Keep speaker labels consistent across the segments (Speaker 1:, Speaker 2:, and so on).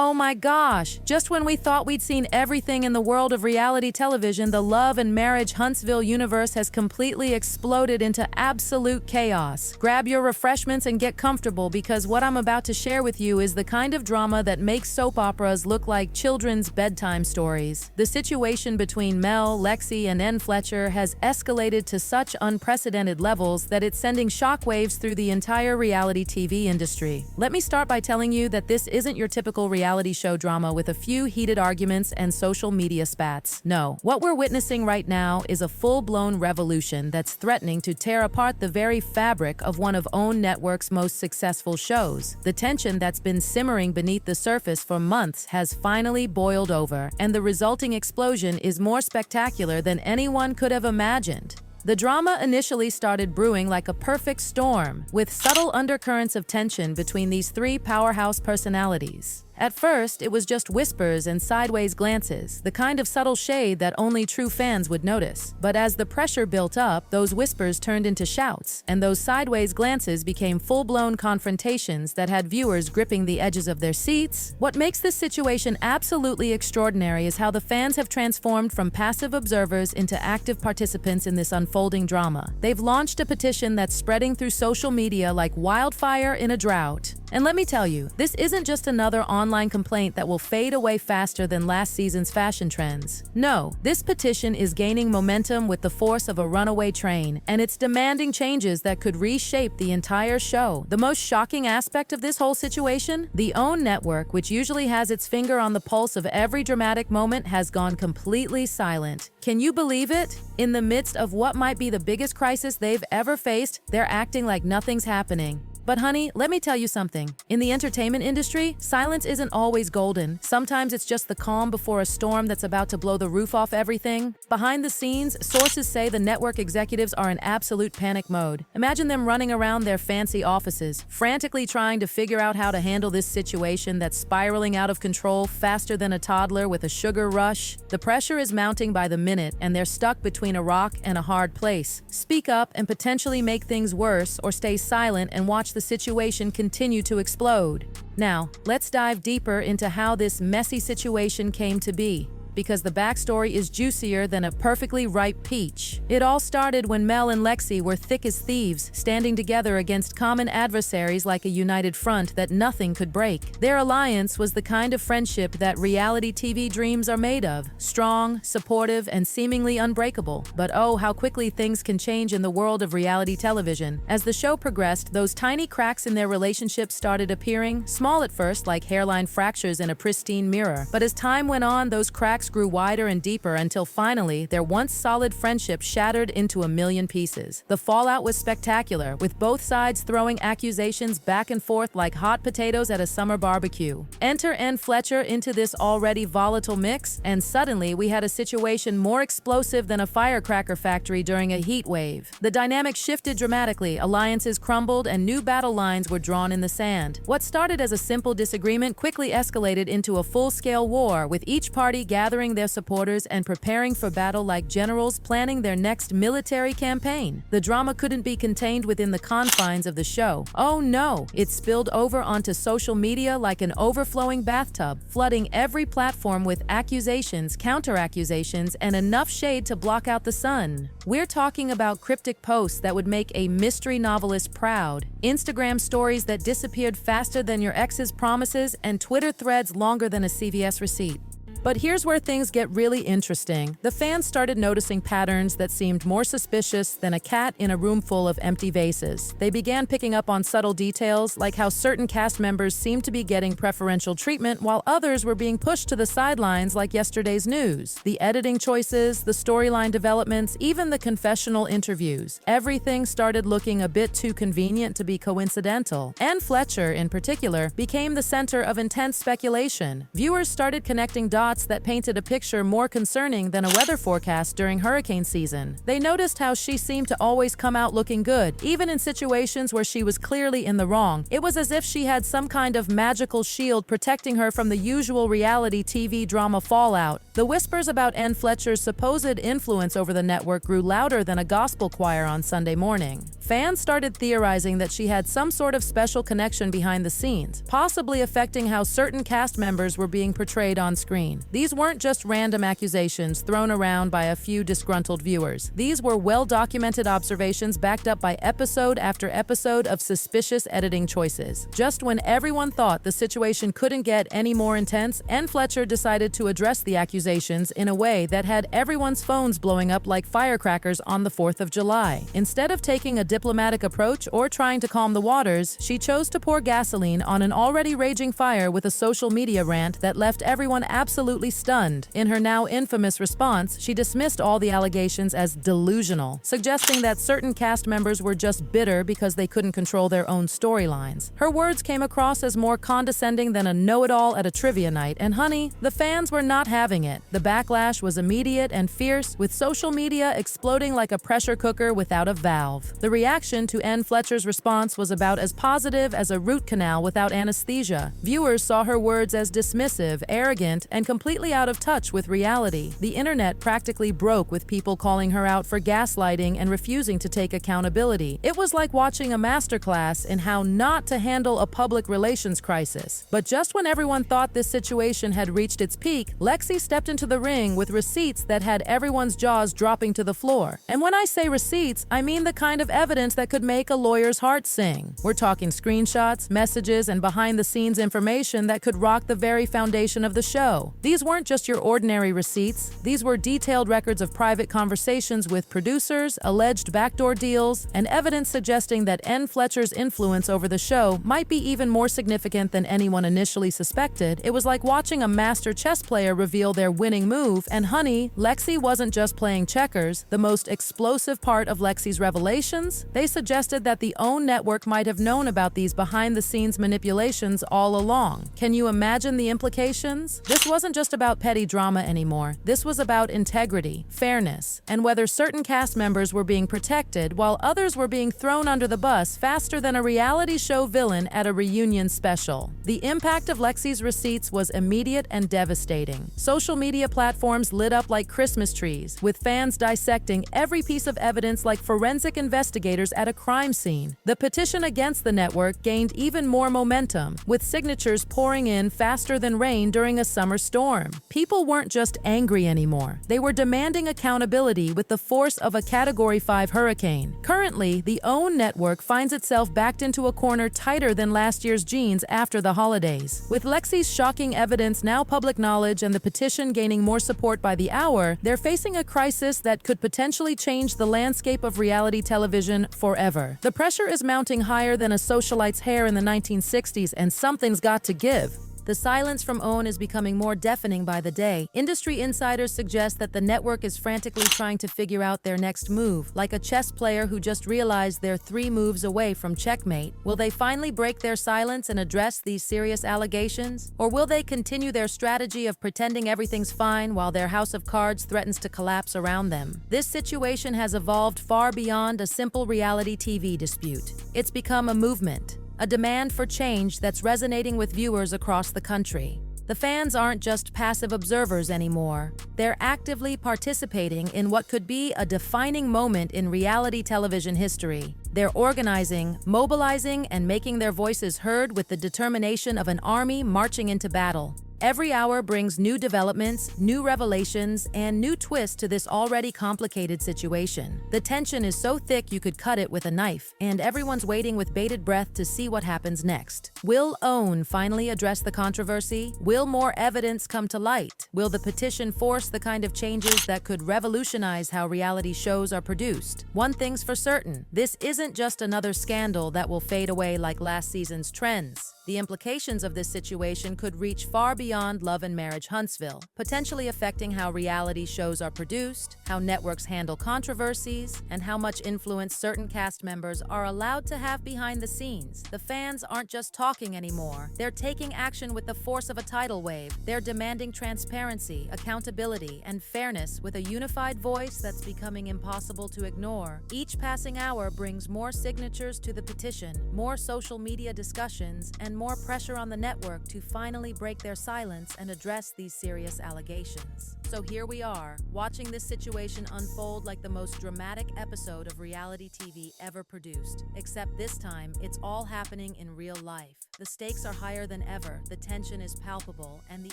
Speaker 1: Oh my gosh, just when we thought we'd seen everything in the world of reality television, the love and marriage Huntsville universe has completely exploded into absolute chaos. Grab your refreshments and get comfortable, because what I'm about to share with you is the kind of drama that makes soap operas look like children's bedtime stories. The situation between Mel, Lexi, and Nell Fletcher has escalated to such unprecedented levels that it's sending shockwaves through the entire reality TV industry. Let me start by telling you that this isn't your typical reality show drama with a few heated arguments and social media spats. No, what we're witnessing right now is a full-blown revolution that's threatening to tear apart the very fabric of one of OWN Network's most successful shows. The tension that's been simmering beneath the surface for months has finally boiled over, and the resulting explosion is more spectacular than anyone could have imagined. The drama initially started brewing like a perfect storm, with subtle undercurrents of tension between these three powerhouse personalities. At first, it was just whispers and sideways glances, the kind of subtle shade that only true fans would notice. But as the pressure built up, those whispers turned into shouts, and those sideways glances became full-blown confrontations that had viewers gripping the edges of their seats. What makes this situation absolutely extraordinary is how the fans have transformed from passive observers into active participants in this unfolding drama. They've launched a petition that's spreading through social media like wildfire in a drought. And let me tell you, this isn't just another online complaint that will fade away faster than last season's fashion trends. No, this petition is gaining momentum with the force of a runaway train, and it's demanding changes that could reshape the entire show. The most shocking aspect of this whole situation? The OWN Network, which usually has its finger on the pulse of every dramatic moment, has gone completely silent. Can you believe it? In the midst of what might be the biggest crisis they've ever faced, they're acting like nothing's happening. But honey, let me tell you something. In the entertainment industry, silence isn't always golden. Sometimes it's just the calm before a storm that's about to blow the roof off everything. Behind the scenes, sources say the network executives are in absolute panic mode. Imagine them running around their fancy offices, frantically trying to figure out how to handle this situation that's spiraling out of control faster than a toddler with a sugar rush. The pressure is mounting by the minute, and they're stuck between a rock and a hard place. Speak up and potentially make things worse, or stay silent and watch the situation continue to explode. Now, let's dive deeper into how this messy situation came to be, because the backstory is juicier than a perfectly ripe peach. It all started when Mel and Lexi were thick as thieves, standing together against common adversaries like a united front that nothing could break. Their alliance was the kind of friendship that reality TV dreams are made of: strong, supportive, and seemingly unbreakable. But oh, how quickly things can change in the world of reality television. As the show progressed, those tiny cracks in their relationship started appearing, small at first like hairline fractures in a pristine mirror. But as time went on, those cracks grew wider and deeper until finally their once solid friendship shattered into a million pieces. The fallout was spectacular, with both sides throwing accusations back and forth like hot potatoes at a summer barbecue. Enter Nell Fletcher into this already volatile mix, and suddenly we had a situation more explosive than a firecracker factory during a heat wave. The dynamic shifted dramatically, alliances crumbled, and new battle lines were drawn in the sand. What started as a simple disagreement quickly escalated into a full-scale war, with each party gathering their supporters and preparing for battle like generals planning their next military campaign. The drama couldn't be contained within the confines of the show. Oh no, it spilled over onto social media like an overflowing bathtub, flooding every platform with accusations, counter-accusations, and enough shade to block out the sun. We're talking about cryptic posts that would make a mystery novelist proud, Instagram stories that disappeared faster than your ex's promises, and Twitter threads longer than a CVS receipt. But here's where things get really interesting. The fans started noticing patterns that seemed more suspicious than a cat in a room full of empty vases. They began picking up on subtle details, like how certain cast members seemed to be getting preferential treatment while others were being pushed to the sidelines like yesterday's news. The editing choices, the storyline developments, even the confessional interviews. Everything started looking a bit too convenient to be coincidental. Nell Fletcher, in particular, became the center of intense speculation. Viewers started connecting dots that painted a picture more concerning than a weather forecast during hurricane season. They noticed how she seemed to always come out looking good, even in situations where she was clearly in the wrong. It was as if she had some kind of magical shield protecting her from the usual reality TV drama fallout. The whispers about Nell Fletcher's supposed influence over the network grew louder than a gospel choir on Sunday morning. Fans started theorizing that she had some sort of special connection behind the scenes, possibly affecting how certain cast members were being portrayed on screen. These weren't just random accusations thrown around by a few disgruntled viewers. These were well-documented observations backed up by episode after episode of suspicious editing choices. Just when everyone thought the situation couldn't get any more intense, Nell Fletcher decided to address the accusations in a way that had everyone's phones blowing up like firecrackers on the 4th of July. Instead of taking a diplomatic approach or trying to calm the waters, she chose to pour gasoline on an already raging fire with a social media rant that left everyone absolutely stunned. In her now infamous response, she dismissed all the allegations as delusional, suggesting that certain cast members were just bitter because they couldn't control their own storylines. Her words came across as more condescending than a know-it-all at a trivia night, and honey, the fans were not having it. The backlash was immediate and fierce, with social media exploding like a pressure cooker without a valve. The reaction to Nell Fletcher's response was about as positive as a root canal without anesthesia. Viewers saw her words as dismissive, arrogant, and completely out of touch with reality. The internet practically broke with people calling her out for gaslighting and refusing to take accountability. It was like watching a masterclass in how not to handle a public relations crisis. But just when everyone thought this situation had reached its peak, Lexi stepped into the ring with receipts that had everyone's jaws dropping to the floor. And when I say receipts, I mean the kind of evidence that could make a lawyer's heart sing. We're talking screenshots, messages, and behind-the-scenes information that could rock the very foundation of the show. These weren't just your ordinary receipts. These were detailed records of private conversations with producers, alleged backdoor deals, and evidence suggesting that Nell Fletcher's influence over the show might be even more significant than anyone initially suspected. It was like watching a master chess player reveal their winning move, and honey, Lexi wasn't just playing checkers. The most explosive part of Lexi's revelations? They suggested that the OWN network might have known about these behind-the-scenes manipulations all along. Can you imagine the implications? This wasn't just about petty drama anymore. This was about integrity, fairness, and whether certain cast members were being protected while others were being thrown under the bus faster than a reality show villain at a reunion special. The impact of Lexi's receipts was immediate and devastating. Social media platforms lit up like Christmas trees, with fans dissecting every piece of evidence like forensic investigators at a crime scene. The petition against the network gained even more momentum, with signatures pouring in faster than rain during a summer storm. People weren't just angry anymore. They were demanding accountability with the force of a Category 5 hurricane. Currently, the OWN network finds itself backed into a corner tighter than last year's jeans after the holidays. With Lexi's shocking evidence now public knowledge and the petition gaining more support by the hour, they're facing a crisis that could potentially change the landscape of reality television forever. The pressure is mounting higher than a socialite's hair in the 1960s, and something's got to give. The silence from OWN is becoming more deafening by the day. Industry insiders suggest that the network is frantically trying to figure out their next move, like a chess player who just realized they're 3 moves away from checkmate. Will they finally break their silence and address these serious allegations? Or will they continue their strategy of pretending everything's fine while their house of cards threatens to collapse around them? This situation has evolved far beyond a simple reality TV dispute. It's become a movement. A demand for change that's resonating with viewers across the country. The fans aren't just passive observers anymore. They're actively participating in what could be a defining moment in reality television history. They're organizing, mobilizing, and making their voices heard with the determination of an army marching into battle. Every hour brings new developments, new revelations, and new twists to this already complicated situation. The tension is so thick you could cut it with a knife, and everyone's waiting with bated breath to see what happens next. Will OWN finally address the controversy? Will more evidence come to light? Will the petition force the kind of changes that could revolutionize how reality shows are produced? One thing's for certain, this isn't just another scandal that will fade away like last season's trends. The implications of this situation could reach far beyond Love and Marriage Huntsville, potentially affecting how reality shows are produced, how networks handle controversies, and how much influence certain cast members are allowed to have behind the scenes. The fans aren't just talking anymore. They're taking action with the force of a tidal wave. They're demanding transparency, accountability, and fairness with a unified voice that's becoming impossible to ignore. Each passing hour brings more signatures to the petition, more social media discussions, and more pressure on the network to finally break their silence and address these serious allegations. So here we are, watching this situation unfold like the most dramatic episode of reality TV ever produced. Except this time, it's all happening in real life. The stakes are higher than ever, the tension is palpable, and the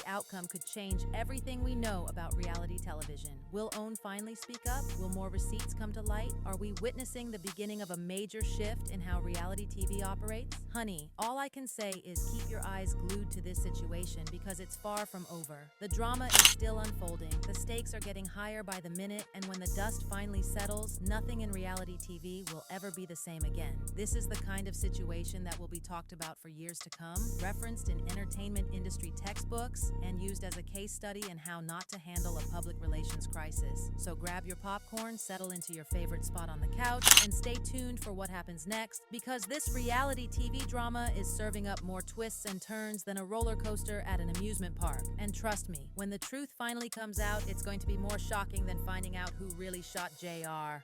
Speaker 1: outcome could change everything we know about reality television. Will OWN finally speak up? Will more receipts come to light? Are we witnessing the beginning of a major shift in how reality TV operates? Honey, all I can say is keep your eyes glued to this situation because it's far from over. The drama is still unfolding, the stakes are getting higher by the minute, and when the dust finally settles, nothing in reality TV will ever be the same again. This is the kind of situation that will be talked about for years to come, referenced in entertainment industry textbooks, and used as a case study in how not to handle a public relations crisis. So grab your popcorn, settle into your favorite spot on the couch, and stay tuned for what happens next, because this reality TV drama is serving up more twists and turns than a roller coaster at an amusement park. And trust me, when the truth finally comes out, it's going to be more shocking than finding out who really shot JR.